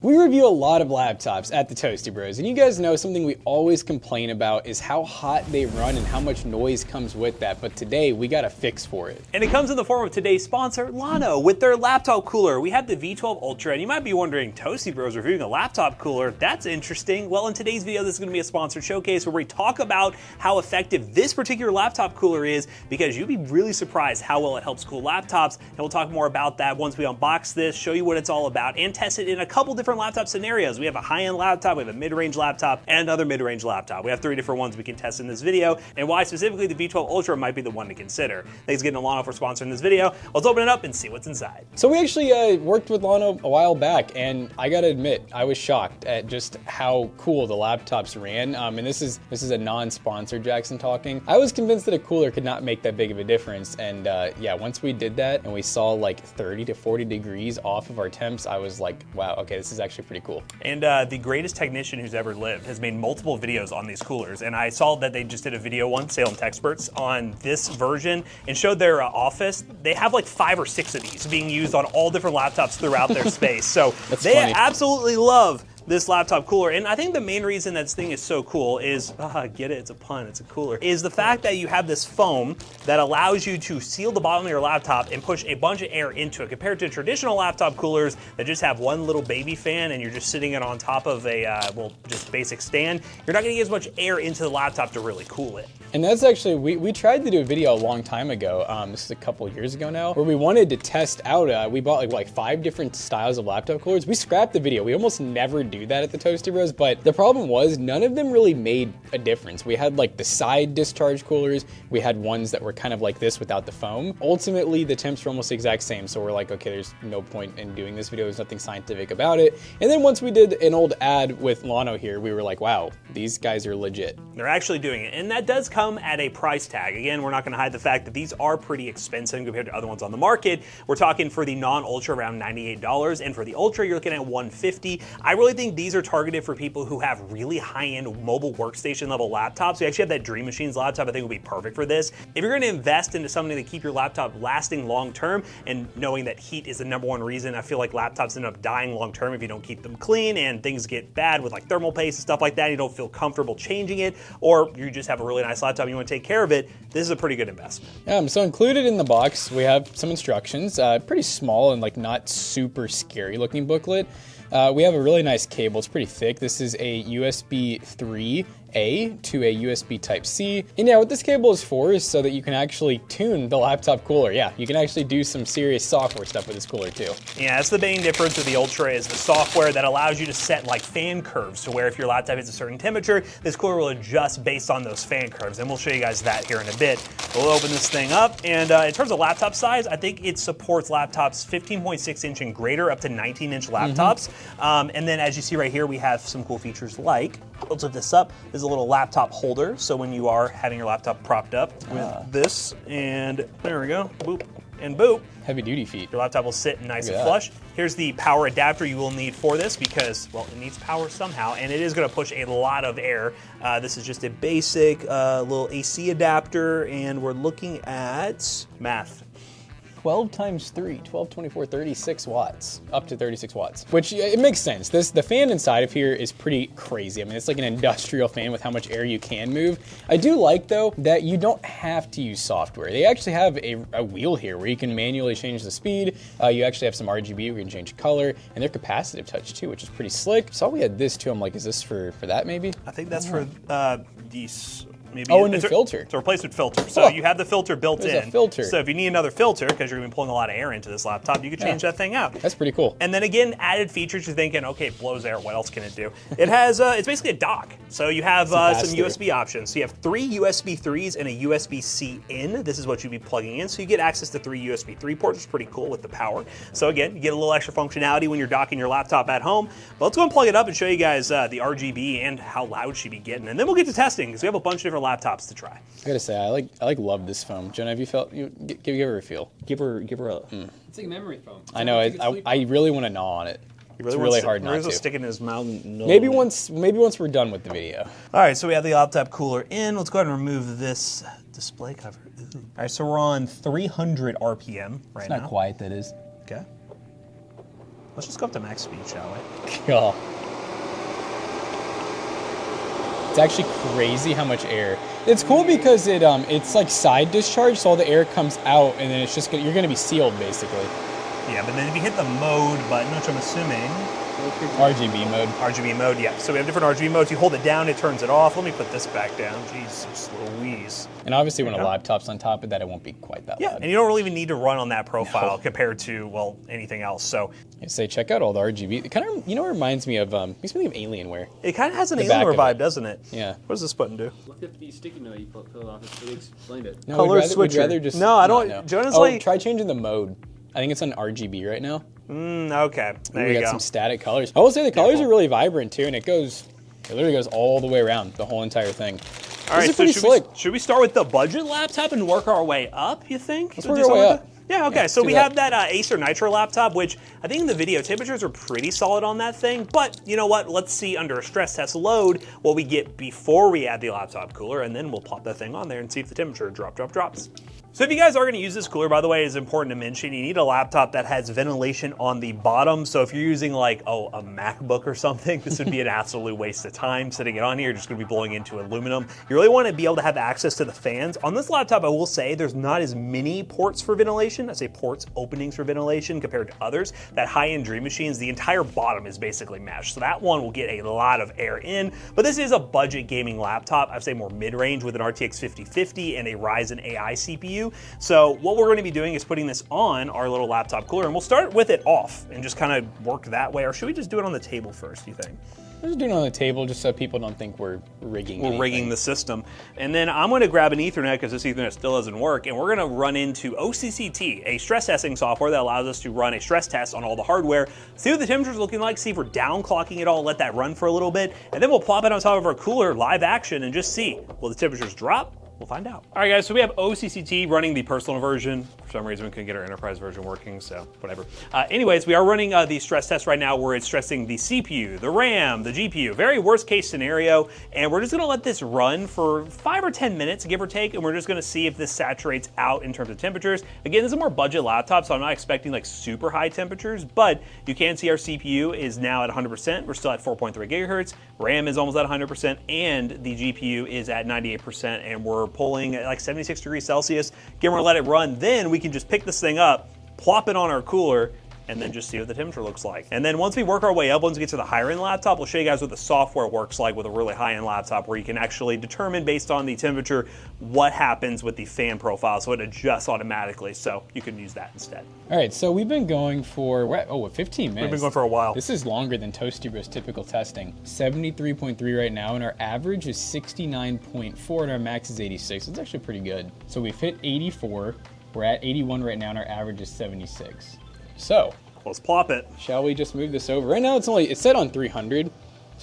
We review a lot of laptops at the Toasty Bros, and you guys know something we always complain about is how hot they run and how much noise comes with that, but today we got a fix for it. And it comes in the form of today's sponsor, Llano, with their laptop cooler. We have the V12 Ultra, and you might be wondering, Toasty Bros reviewing a laptop cooler? That's interesting. Well, in today's video, this is going to be a sponsored showcase where we talk about how effective this particular laptop cooler is, because you'd be really surprised how well it helps cool laptops, and we'll talk more about that once we unbox this, show you what it's all about, and test it in a couple different laptop scenarios. We have a high-end laptop, we have a mid-range laptop, and another mid-range laptop. We have 3 different ones we can test in this video, and why specifically the V12 Ultra might be the one to consider. Thanks again to Llano for sponsoring this video. Let's open it up and see what's inside. So we actually worked with Llano a while back, and I gotta admit, I was shocked at just how cool the laptops ran. And this is a non-sponsored Jackson talking. I was convinced that a cooler could not make that big of a difference, and yeah, once we did that and we saw like 30 to 40 degrees off of our temps, I was like, wow, okay, this is actually pretty cool. And the greatest technician who's ever lived has made multiple videos on these coolers, and I saw that they just did a video once, Salem Techsperts, on this version and showed their office. They have like 5 or 6 of these being used on all different laptops throughout their space. So they absolutely love this laptop cooler, and I think the main reason that this thing is so cool is, get it, it's a pun, it's a cooler, is the fact that you have this foam that allows you to seal the bottom of your laptop and push a bunch of air into it, compared to traditional laptop coolers that just have one little baby fan and you're just sitting it on top of a, well, just basic stand. You're not gonna get as much air into the laptop to really cool it. And that's actually, we tried to do a video a long time ago, this is a couple of years ago now, where we wanted to test out, we bought like 5 different styles of laptop coolers. We scrapped the video. We almost never do that at the Toasty Bros, but the problem was none of them really made a difference. We had like the side discharge coolers, we had ones that were kind of like this without the foam. Ultimately, the temps were almost the exact same, so we're like, okay, there's no point in doing this video, there's nothing scientific about it. And then once we did an old ad with Llano here, we were like, wow, these guys are legit. They're actually doing it, and that does come at a price tag. Again, we're not gonna hide the fact that these are pretty expensive compared to other ones on the market. We're talking for the non-Ultra around $98, and for the Ultra, you're looking at $150. I really think these are targeted for people who have really high-end mobile workstation level laptops. We actually have that Dream Machines laptop I think will be perfect for this. If you're gonna invest into something to keep your laptop lasting long-term, and knowing that heat is the #1 reason I feel like laptops end up dying long-term if you don't keep them clean, and things get bad with like thermal paste and stuff like that, and you don't feel comfortable changing it, or you just have a really nice laptop and you wanna take care of it, this is a pretty good investment. So included in the box, we have some instructions, pretty small and like not super scary looking booklet. We have a really nice cable, it's pretty thick. This is a USB 3A to a USB Type-C. And yeah, what this cable is for is so that you can actually tune the laptop cooler. Yeah, you can actually do some serious software stuff with this cooler too. Yeah, that's the main difference with the Ultra, is the software that allows you to set like fan curves, to where if your laptop hits a certain temperature, this cooler will adjust based on those fan curves. And we'll show you guys that here in a bit. We'll open this thing up, and in terms of laptop size, I think it supports laptops 15.6 inch and greater up to 19-inch laptops. And then as you see right here, we have some cool features like, let's lift this up, there's a little laptop holder, so when you are having your laptop propped up with this, and there we go, boop, and boop. Heavy duty feet. Your laptop will sit nice and flush. Here's the power adapter you will need for this, because, well, it needs power somehow, and it is gonna push a lot of air. This is just a basic little AC adapter, and we're looking at math. 12 times 3, 12, 24, 36 watts, up to 36 watts, which it makes sense. The fan inside of here is pretty crazy. I mean, it's like an industrial fan with how much air you can move. I do like though that you don't have to use software. They actually have a wheel here where you can manually change the speed. You actually have some RGB where you can change color, and they're capacitive touch too, which is pretty slick. Saw we had this too. I'm like, is this for that maybe? I think that's for these. Maybe a new filter. It's a replacement filter. So you have the filter built in. There's a filter. So if you need another filter, because you're going to be pulling a lot of air into this laptop, you can change that thing out. That's pretty cool. And then again, added features, you're thinking, okay, it blows air, what else can it do? It has, it's basically a dock. So you have some USB options. So you have 3 USB 3s and a USB-C in. This is what you'd be plugging in. So you get access to 3 USB 3 ports, which is pretty cool with the power. So again, you get a little extra functionality when you're docking your laptop at home. But let's go and plug it up and show you guys the RGB and how loud she'd be getting. And then we'll get to testing, because we have a bunch of different laptops to try. I gotta say, I love this foam. Jenna, have you felt? Give her a feel. Give her a. It's like a memory foam. I know. I really want to gnaw on it. It's really hard not to. Stick it in his mouth. Maybe once we're done with the video. All right, so we have the laptop cooler in. Let's go ahead and remove this display cover. Ooh. All right, so we're on 300 RPM right now. It's not quiet, that is. Okay. Let's just go up to max speed, shall we? Yeah. It's actually crazy how much air. It's cool because it's like side discharge, so all the air comes out, and then it's just you're gonna be sealed basically. Yeah, but then if you hit the mode button, which I'm assuming... RGB mode. RGB mode, yeah. So we have different RGB modes. You hold it down, it turns it off. Let me put this back down. Jesus Louise. And obviously when a laptop's on top of that, it won't be quite that loud. And you don't really even need to run on that profile compared to, well, anything else. So I say check out all the RGB. It kind of, it reminds me of, makes me think of Alienware. It kind of has an Alienware vibe, doesn't it? Yeah. What does this button do? Look at the sticky note you put off. It explained it. No, Color we'd switcher. rather just no, I don't. Jonah's like... try changing the mode. I think it's on RGB right now. Okay, there we you got go. some static colors. I will say the colors are really vibrant too, and it literally goes all the way around the whole entire thing. All right, so should we start with the budget laptop and work our way up, you think? Let's work our way up. Yeah, okay, so we have that Acer Nitro laptop, which I think in the video, temperatures are pretty solid on that thing, but you know what? Let's see under a stress test load what we get before we add the laptop cooler, and then we'll pop that thing on there and see if the temperature drops. So if you guys are going to use this cooler, by the way, it's important to mention, you need a laptop that has ventilation on the bottom. So if you're using like, a MacBook or something, this would be an absolute waste of time sitting it on here. You're just going to be blowing into aluminum. You really want to be able to have access to the fans. On this laptop, I will say there's not as many ports for ventilation. I say ports, openings for ventilation compared to others. That high-end Dream Machines, the entire bottom is basically meshed. So that one will get a lot of air in. But this is a budget gaming laptop. I'd say more mid-range with an RTX 5050 and a Ryzen AI CPU. So what we're going to be doing is putting this on our little laptop cooler, and we'll start with it off and just kind of work that way. Or should we just do it on the table first, do you think? Let's do it on the table just so people don't think we're rigging anything. We're rigging the system. And then I'm going to grab an Ethernet because this Ethernet still doesn't work, and we're going to run into OCCT, a stress testing software that allows us to run a stress test on all the hardware, see what the temperature's looking like, see if we're downclocking it all, let that run for a little bit, and then we'll plop it on top of our cooler live action and just see, will the temperatures drop? We'll find out. All right, guys, so we have OCCT running the personal version. For some reason, we couldn't get our enterprise version working, so whatever. Anyways, we are running the stress test right now where it's stressing the CPU, the RAM, the GPU, very worst case scenario, and we're just gonna let this run for 5 or 10 minutes, give or take, and we're just gonna see if this saturates out in terms of temperatures. Again, this is a more budget laptop, so I'm not expecting like super high temperatures, but you can see our CPU is now at 100%. We're still at 4.3 gigahertz. RAM is almost at 100%, and the GPU is at 98%, and we're pulling at like 76 degrees Celsius. Again, we're gonna let it run. Then we can just pick this thing up, plop it on our cooler, and then just see what the temperature looks like. And then once we work our way up, once we get to the higher end laptop, we'll show you guys what the software works like with a really high end laptop where you can actually determine based on the temperature what happens with the fan profile. So it adjusts automatically. So you can use that instead. All right, so we've been going for, 15 minutes. We've been going for a while. This is longer than Toasty Bro's typical testing. 73.3 right now, and our average is 69.4, and our max is 86. It's actually pretty good. So we've hit 84. We're at 81 right now, and our average is 76. So let's plop it. Shall we just move this over? Right now it's set on 300, so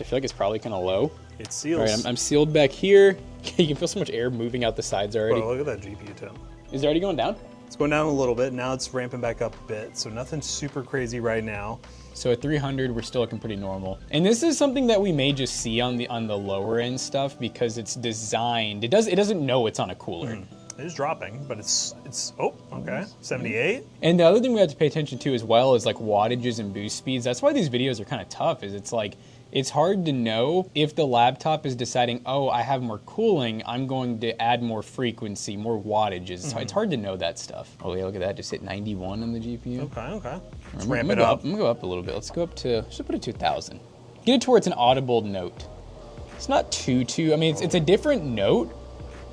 I feel like it's probably kind of low. It seals. All right, I'm sealed back here. You can feel so much air moving out the sides already. Whoa, look at that GPU temp. Is it already going down? It's going down a little bit. Now it's ramping back up a bit, so nothing super crazy right now. So at 300, we're still looking pretty normal. And this is something that we may just see on the lower end stuff because it's designed. It doesn't know it's on a cooler. It is dropping, but it's oh, okay, 78. And the other thing we have to pay attention to as well is like wattages and boost speeds. That's why these videos are kind of tough, is it's like, it's hard to know if the laptop is deciding, oh, I have more cooling, I'm going to add more frequency, more wattages. It's hard to know that stuff. Oh yeah, look at that, just hit 91 on the GPU. Okay. Let's ramp it up. I'm gonna go up a little bit. Let's go up to, should put it to 1,000. Get it to where it's an audible note. It's not too, I mean, it's a different note,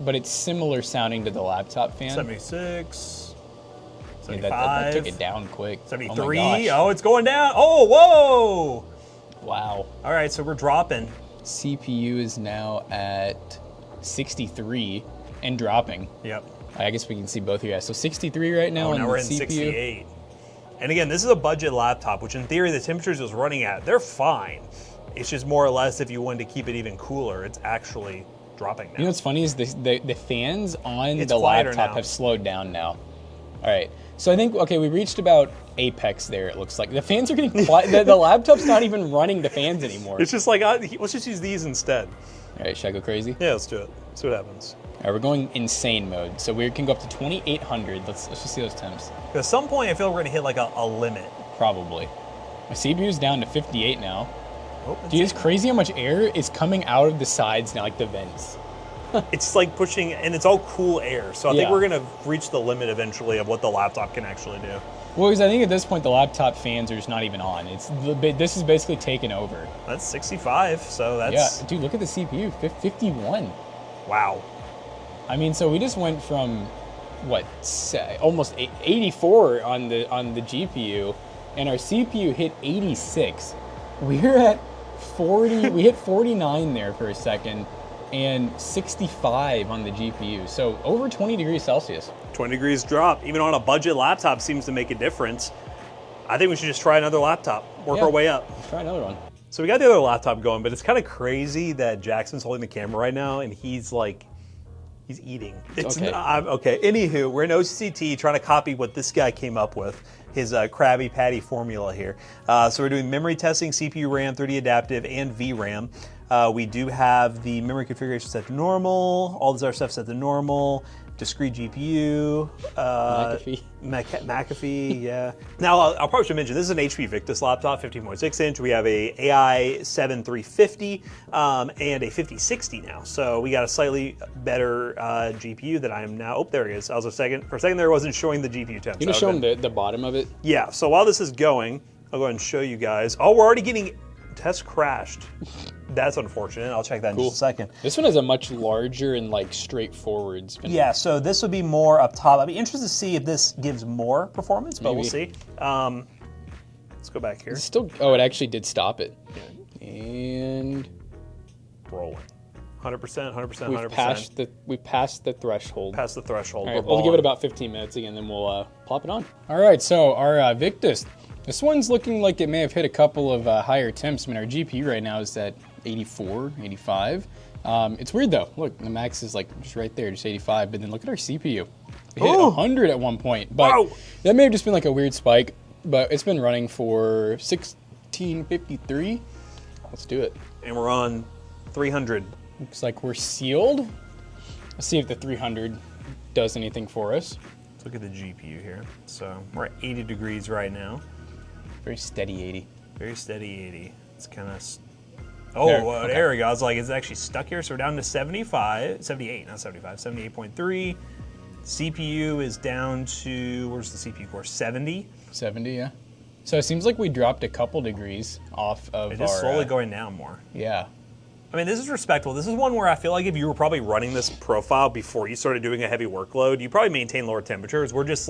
but it's similar sounding to the laptop fan. 76, 75. Yeah, that took it down quick. 73, oh, it's going down. Oh, whoa. Wow. All right, so we're dropping. CPU is now at 63 and dropping. Yep. I guess we can see both of you guys. So 63 right now on now the we're in CPU. 68. And again, this is a budget laptop, which in theory the temperatures it was running at, they're fine. It's just more or less if you wanted to keep it even cooler, it's actually dropping now. You know what's funny is the fans on the laptop have slowed down now. All right, so I think, okay, we reached about apex there, it looks like. The fans are getting quiet. the laptop's not even running the fans anymore. It's just like, let's just use these instead. All right, should I go crazy? Yeah, let's do it. See what happens. All right, we're going insane mode. So we can go up to 2,800. Let's just see those temps. At some point, I feel we're gonna hit like a limit. Probably. My CPU's down to 58 now. Oh, Dude, it's crazy how much air is coming out of the sides now, like the vents. It's like pushing, and it's all cool air. So I think Yeah. we're going to reach the limit eventually of what the laptop can actually do. Well, because I think at this point the laptop fans are just not even on. This is basically taken over. That's 65, so that's... Yeah, dude, look at the CPU, 51. Wow. I mean, so we just went from what, almost 84 on the GPU, and our CPU hit 86. We're at 40. We hit 49 there for a second, and 65 on the GPU. So over 20 degrees Celsius. 20 degrees drop, even on a budget laptop, seems to make a difference. I think we should just try another laptop, work our way up. Let's try another one. So we got the other laptop going, but it's kind of crazy that Jackson's holding the camera right now, and he's eating. It's okay. Okay. Anywho, we're in OCT trying to copy what this guy came up with, his Krabby Patty formula here. So we're doing memory testing, CPU RAM, 30 adaptive, and VRAM. We do have the memory configuration set to normal, all this other stuff set to normal, discrete GPU, McAfee, yeah. Now, I'll probably should mention, this is an HP Victus laptop, 15.6 inch. We have a AI7 350 and a 5060 now. So we got a slightly better GPU that I am now, oh, there it is. For a second there, it wasn't showing the GPU temps. You gonna show them the bottom of it? Yeah, so while this is going, I'll go ahead and show you guys. Oh, we're already getting test crashed. That's unfortunate. I'll check that in just a second. This one has a much larger and like straightforward spin. Yeah, so this would be more up top. I'd be interested to see if this gives more performance, but we'll see. Let's go back here. It's still, oh, it actually did stop it. And Rolling. 100%, 100%, we passed the threshold. Past the threshold. All right, we'll give it about 15 minutes again, then we'll plop it on. All right, so our Victus, this one's looking like it may have hit a couple of higher temps. I mean, our GPU right now is at 84, 85. It's weird though. Look, the max is like just right there, just 85. But then look at our CPU. It hit 100 at one point. But that may have just been like a weird spike. But it's been running for 1653. Let's do it. And we're on 300. Looks like we're sealed. Let's see if the 300 does anything for us. Let's look at the GPU here. So we're at 80 degrees right now. Very steady 80. Very steady 80. It's kind of... There we go. I was like, it's actually stuck here. So we're down to 78, not 75, 78.3. CPU is down to, where's the CPU core? 70. 70, yeah. So it seems like we dropped a couple degrees off of It is slowly going down more. Yeah. I mean, this is respectable. This is one where I feel like if you were probably running this profile before you started doing a heavy workload, you probably maintain lower temperatures. We're just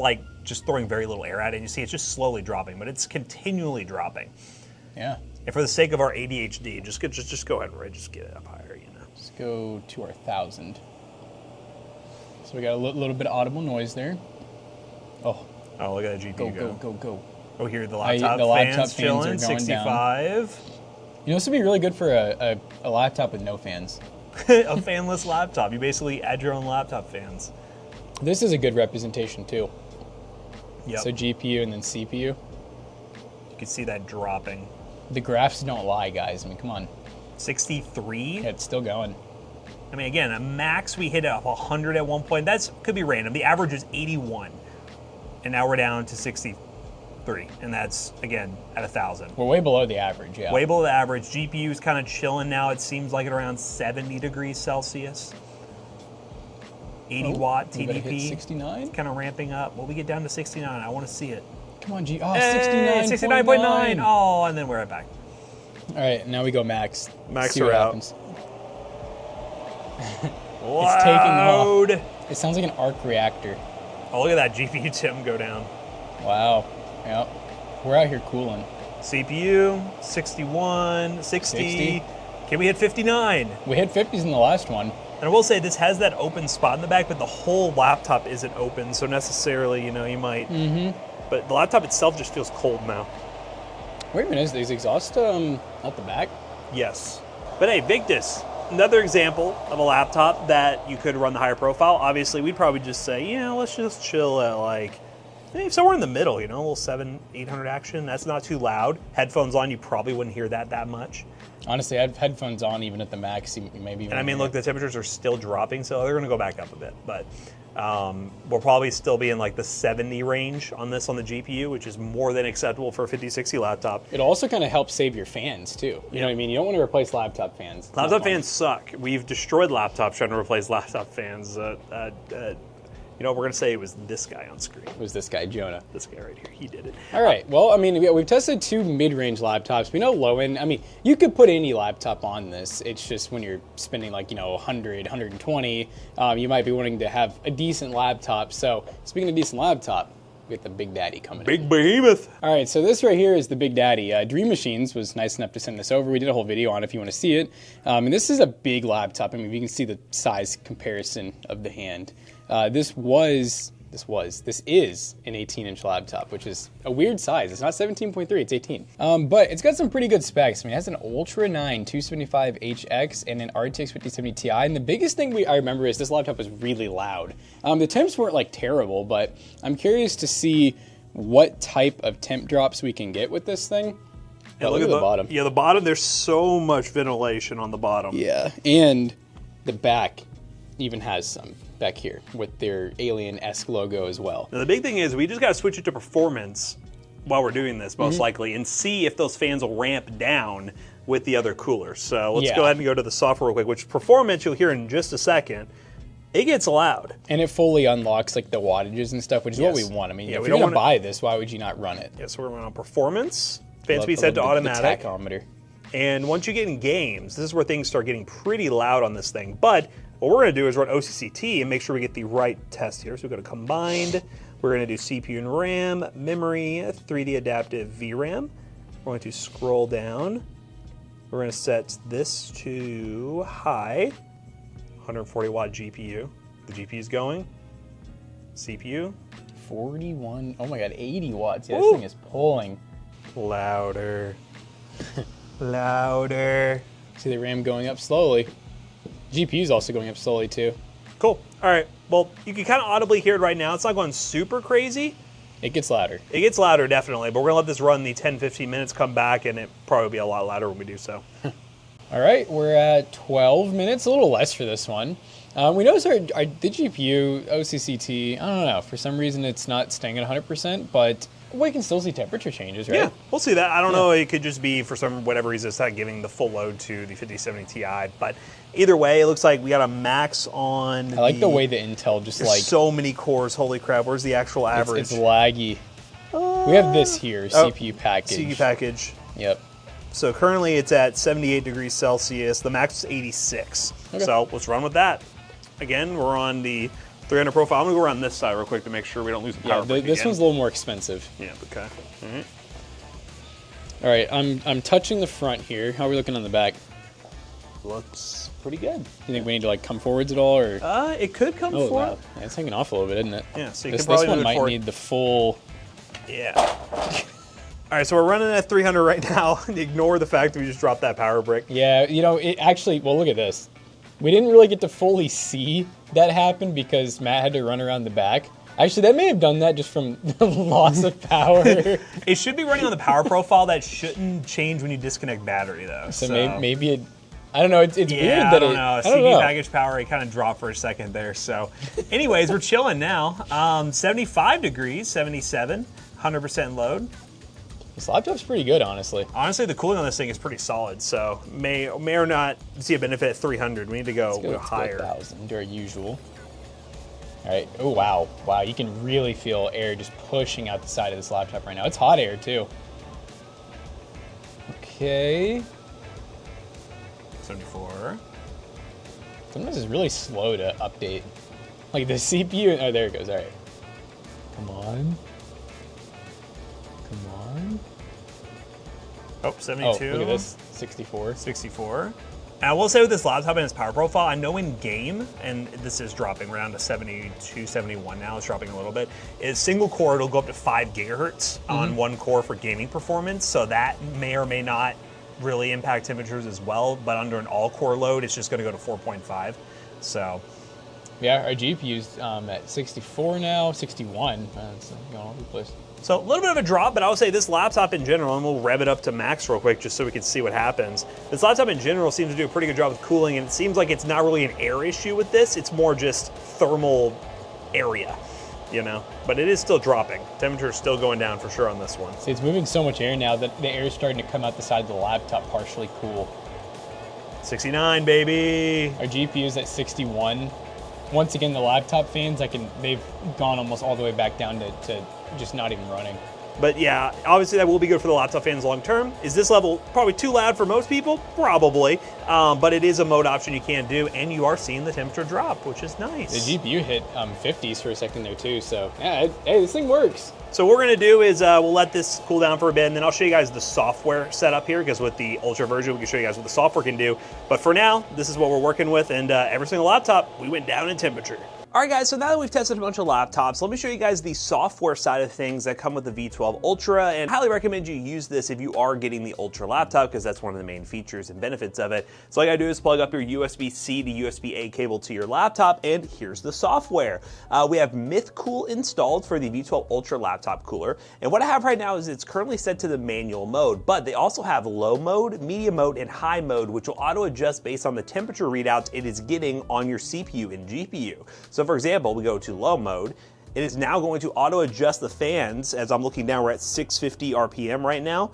throwing very little air at it, and you see it's just slowly dropping, but it's continually dropping. Yeah. And for the sake of our ADHD, just go ahead and just get it up higher, you know. Let's go to our 1000. So we got a little bit of audible noise there. Oh, look at that GPU go. Oh, here the laptop fans chilling, 65. You know, this would be really good for a laptop with no fans. A fanless laptop. You basically add your own laptop fans. This is a good representation too. Yep. So GPU and then CPU. You can see that dropping. The graphs don't lie, guys. I mean, come on. 63? Yeah, it's still going. I mean, again, a max we hit up 100 at one point. That could be random. The average is 81. And now we're down to 63. And that's, again, at 1,000. We're way below the average, yeah. Way below the average. GPU is kind of chilling now. It seems like at around 70 degrees Celsius. 80 watt TDP. 69? Kind of ramping up. Will we get down to 69? I want to see it. Come on, 69.9. Oh, and then we're right back. All right, now we go max. Max See are what out. happens. It's taking off. It sounds like an arc reactor. Oh, look at that GPU temp go down. Wow. Yep. We're out here cooling. CPU, 61, 60. Okay, we hit 59. We hit 50s in the last one. And I will say this has that open spot in the back, but the whole laptop isn't open, so necessarily, you know, you might... But the laptop itself just feels cold now. Wait a minute, is these exhaust out the back? Yes. But hey, Victus, another example of a laptop that you could run the higher profile. Obviously, we'd probably just say, you know, let's just chill at like, somewhere in the middle, you know, a little 700-800 action. That's not too loud. Headphones on, you probably wouldn't hear that much. Honestly, I have headphones on even at the max, maybe. And I mean, look, the temperatures are still dropping, so they're going to go back up a bit. But We'll probably still be in like the 70 range on this on the GPU, which is more than acceptable for a 5060 laptop. It also kind of helps save your fans too. You know what I mean? You don't want to replace laptop fans. It's Laptop fans suck. We've destroyed laptops trying to replace laptop fans. You know, we're going to say it was this guy on screen. It was this guy, Jonah. This guy right here. He did it. All right. Well, I mean, we've tested 2 mid-range laptops. We know low-end. I mean, you could put any laptop on this. It's just when you're spending like, 100, 120, you might be wanting to have a decent laptop. So speaking of decent laptop, we got the Big Daddy coming Big in. behemoth. All right, so this right here is the Big Daddy. Dream Machines was nice enough to send this over. We did a whole video on it if you want to see it. And this is a big laptop. I mean, you can see the size comparison of the hand. This is an 18-inch laptop, which is a weird size. It's not 17.3, it's 18. But it's got some pretty good specs. I mean, it has an Ultra 9 275HX and an RTX 5070 Ti. And the biggest thing I remember is this laptop was really loud. The temps weren't like terrible, but I'm curious to see what type of temp drops we can get with this thing. And look at the bottom. Yeah, the bottom, there's so much ventilation on the bottom. Yeah, and the back even has some back here with their Alien-esque logo as well. Now, the big thing is we just got to switch it to performance while we're doing this, most likely, and see if those fans will ramp down with the other coolers. So let's go ahead and go to the software real quick, which performance you'll hear in just a second. It gets loud. And it fully unlocks like the wattages and stuff, which is what we want. I mean, if you're going to buy this, why would you not run it? Yeah, so we're running on performance. Fan speed set to automatic. The tachometer. And once you get in games, this is where things start getting pretty loud on this thing. But what we're going to do is run OCCT and make sure we get the right test here. So we go to combined. We're going to do CPU and RAM, memory, 3D adaptive VRAM. We're going to scroll down. We're going to set this to high, 140 watt GPU. The GPU is going. CPU. 41, oh my God, 80 watts. Yeah, this thing is pulling. Louder. Louder. See the RAM going up slowly. GPU's also going up slowly too. Cool. All right. Well, you can kind of audibly hear it right now. It's not going super crazy. It gets louder. It gets louder, definitely. But we're going to let this run the 10, 15 minutes, come back, and it probably be a lot louder when we do so. All right, we're at 12 minutes, a little less for this one. We noticed the GPU, OCCT, I don't know, for some reason it's not staying at 100%, but we can still see temperature changes, right? Yeah, we'll see that. I don't know, it could just be for whatever reason it's not giving the full load to the 5070 Ti, but either way, it looks like we got a max on I like the way the Intel just There's so many cores, holy crap, where's the actual average? It's laggy. We have this here, CPU package. CPU package. Yep. So currently it's at 78 degrees Celsius. The max is 86. Okay. So let's run with that. Again, we're on the 300 profile. I'm going to go around this side real quick to make sure we don't lose the power. This again. one's a little more expensive. Yeah, okay. All right, I'm touching the front here. How are we looking on the back? Looks pretty good. You think we need to like come forwards at all, or? It could come forward. Wow. Yeah, it's hanging off a little bit, isn't it? Yeah, so you this can probably one move it might forward. need the full. Yeah. All right, so we're running at 300 right now. Ignore the fact that we just dropped that power brick. Yeah, it actually, well, look at this. We didn't really get to fully see that happen because Matt had to run around the back. Actually, that may have done that just from the loss of power. It should be running on the power profile. That shouldn't change when you disconnect battery, though. So maybe it, I don't know, it's weird that I don't know. I don't CPU know. package power, it kind of dropped for a second there. So anyways, we're chilling now. 75 degrees, 77, 100% load. This laptop's pretty good, honestly. Honestly, the cooling on this thing is pretty solid, so may or not see a benefit at 300. We need to go higher. 1,000, our usual. All right. Oh, wow. Wow, you can really feel air just pushing out the side of this laptop right now. It's hot air, too. Okay. 74. Sometimes it's really slow to update. Like the CPU, oh, there it goes. All right. Come on. Come on. Oh, 72. Oh, look at this. 64. 64. And I will say with this laptop and its power profile, I know in game, and this is dropping around to 72, 71 now, it's dropping a little bit, is single core, it'll go up to 5 gigahertz on one core for gaming performance, so that may or may not really impact temperatures as well, but under an all-core load, it's just going to go to 4.5, so. Yeah, our GPU's at 64 now, 61. It's going all over the place. So a little bit of a drop, but I would say this laptop in general, and we'll rev it up to max real quick just so we can see what happens. This laptop in general seems to do a pretty good job with cooling, and it seems like it's not really an air issue with this. It's more just thermal area, you know, but it is still dropping. Temperature is still going down for sure on this one. See, it's moving so much air now that the air is starting to come out the side of the laptop partially cool. 69, baby. Our GPU is at 61. Once again, the laptop fans, they've gone almost all the way back down to just not even running. But yeah, obviously that will be good for the laptop fans long term. Is this level probably too loud for most people? Probably, but it is a mode option you can do, and you are seeing the temperature drop, which is nice. The GPU hit 50s for a second there too, so yeah, hey, this thing works. So what we're gonna do is we'll let this cool down for a bit, and then I'll show you guys the software setup here, because with the Ultra version, we can show you guys what the software can do. But for now, this is what we're working with, and every single laptop, we went down in temperature. All right, guys, so now that we've tested a bunch of laptops, let me show you guys the software side of things that come with the V12 Ultra, and I highly recommend you use this if you are getting the Ultra laptop, because that's one of the main features and benefits of it. So all you gotta do is plug up your USB-C to USB-A cable to your laptop, and here's the software. We have MythCool installed for the V12 Ultra laptop cooler, and what I have right now is it's currently set to the manual mode, but they also have low mode, medium mode, and high mode, which will auto-adjust based on the temperature readouts it is getting on your CPU and GPU. So for example, we go to low mode, it is now going to auto adjust the fans. As I'm looking down, we're at 650 RPM right now.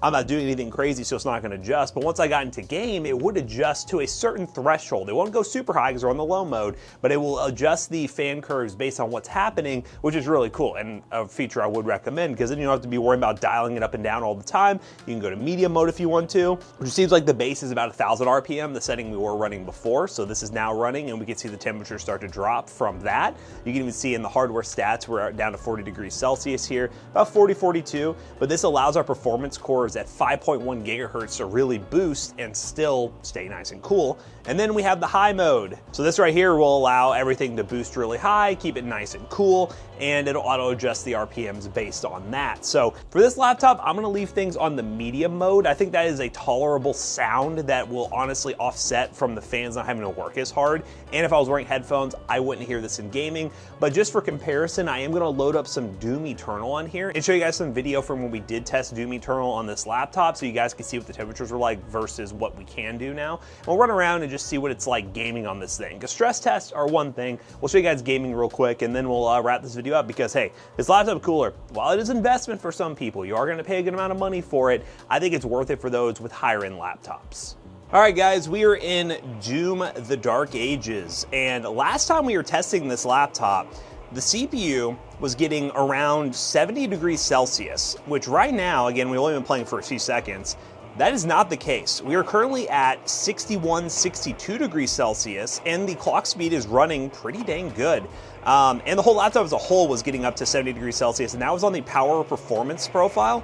I'm not doing anything crazy, so it's not gonna adjust, but once I got into game, it would adjust to a certain threshold. It won't go super high because we're on the low mode, but it will adjust the fan curves based on what's happening, which is really cool, and a feature I would recommend, because then you don't have to be worrying about dialing it up and down all the time. You can go to medium mode if you want to, which seems like the base is about 1000 RPM, the setting we were running before, so this is now running, and we can see the temperature start to drop from that. You can even see in the hardware stats, we're down to 40 degrees Celsius here, about 40, 42, but this allows our performance cores at 5.1 gigahertz to really boost and still stay nice and cool. And then we have the high mode. So this right here will allow everything to boost really high, keep it nice and cool, and it'll auto adjust the RPMs based on that. So for this laptop, I'm gonna leave things on the medium mode. I think that is a tolerable sound that will honestly offset from the fans not having to work as hard. And if I was wearing headphones, I wouldn't hear this in gaming. But just for comparison, I am gonna load up some Doom Eternal on here and show you guys some video from when we did test Doom Eternal on this laptop, so you guys can see what the temperatures were like versus what we can do now. And we'll run around and just see what it's like gaming on this thing. Because stress tests are one thing. We'll show you guys gaming real quick, and then we'll wrap this video up, because hey, this laptop cooler, while it is investment for some people, you are gonna pay a good amount of money for it, I think it's worth it for those with higher end laptops. All right, guys, we are in Doom: The Dark Ages, and last time we were testing this laptop, the CPU was getting around 70 degrees Celsius, which right now, again, we've only been playing for a few seconds, that is not the case. We are currently at 61, 62 degrees Celsius, and the clock speed is running pretty dang good. And the whole laptop as a whole was getting up to 70 degrees Celsius, and that was on the power performance profile,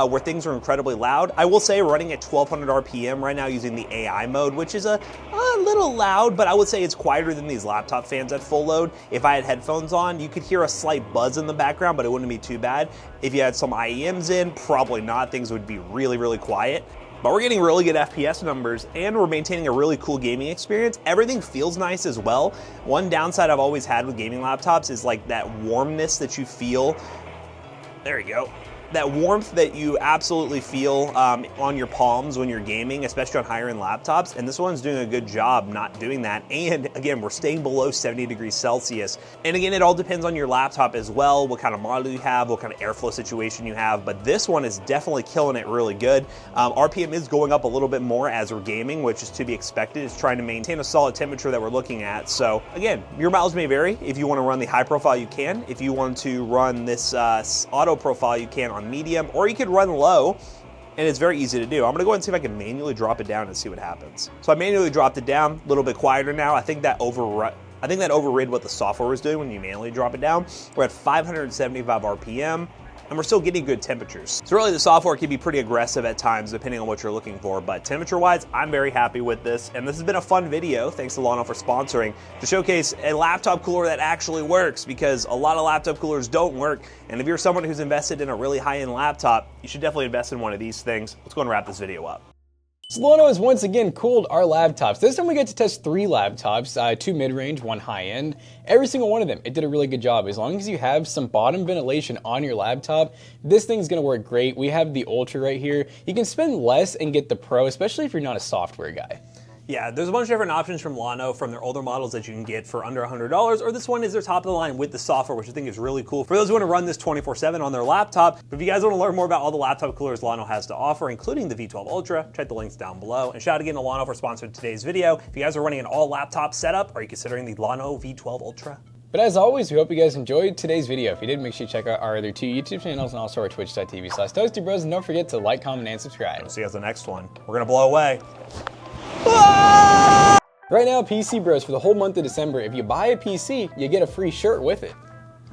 where things are incredibly loud. I will say running at 1200 RPM right now using the AI mode, which is a little loud, but I would say it's quieter than these laptop fans at full load. If I had headphones on, you could hear a slight buzz in the background, but it wouldn't be too bad. If you had some IEMs in, probably not. Things would be really, really quiet. But we're getting really good FPS numbers, and we're maintaining a really cool gaming experience. Everything feels nice as well. One downside I've always had with gaming laptops is like that warmness that you feel. There you go. That warmth that you absolutely feel on your palms when you're gaming, especially on higher end laptops, and this one's doing a good job not doing that. And again, we're staying below 70 degrees Celsius. And again, it all depends on your laptop as well, what kind of model you have, what kind of airflow situation you have, but this one is definitely killing it really good. RPM is going up a little bit more as we're gaming, which is to be expected. It's trying to maintain a solid temperature that we're looking at. So again, your mileage may vary. If you want to run the high profile, you can. If you want to run this auto profile, you can on medium, or you could run low, and it's very easy to do. I'm gonna go ahead and see if I can manually drop it down and see what happens. So I manually dropped it down, a little bit quieter now. I think that overrid what the software was doing when you manually drop it down. We're at 575 RPM. And we're still getting good temperatures. So really the software can be pretty aggressive at times depending on what you're looking for, but temperature-wise, I'm very happy with this, and this has been a fun video, thanks to Llano for sponsoring, to showcase a laptop cooler that actually works, because a lot of laptop coolers don't work, and if you're someone who's invested in a really high-end laptop, you should definitely invest in one of these things. Let's go and wrap this video up. Llano has once again cooled our laptops. This time we get to test 3 laptops, 2 mid-range, 1 high-end. Every single one of them, it did a really good job. As long as you have some bottom ventilation on your laptop, this thing's gonna work great. We have the Ultra right here. You can spend less and get the Pro, especially if you're not a software guy. Yeah, there's a bunch of different options from Llano, from their older models that you can get for under $100, or this one is their top of the line with the software, which I think is really cool for those who want to run this 24/7 on their laptop. But if you guys want to learn more about all the laptop coolers Llano has to offer, including the V12 Ultra, check the links down below. And shout out again to Llano for sponsoring today's video. If you guys are running an all laptop setup, are you considering the Llano V12 Ultra? But as always, we hope you guys enjoyed today's video. If you did, make sure you check out our other 2 YouTube channels and also our twitch.tv/ToastyBros. And don't forget to like, comment, and subscribe. See you guys in the next one. We're gonna blow away. Right now, PC Bros, for the whole month of December, if you buy a PC, you get a free shirt with it.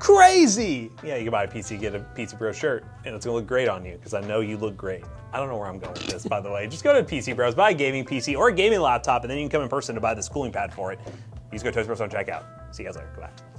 Crazy! Yeah, you can buy a PC, get a PC Bros shirt, and it's gonna look great on you, because I know you look great. I don't know where I'm going with this, by the way. Just go to PC Bros, buy a gaming PC or a gaming laptop, and then you can come in person to buy this cooling pad for it. Use code ToastyBros on checkout. See you guys later. Goodbye.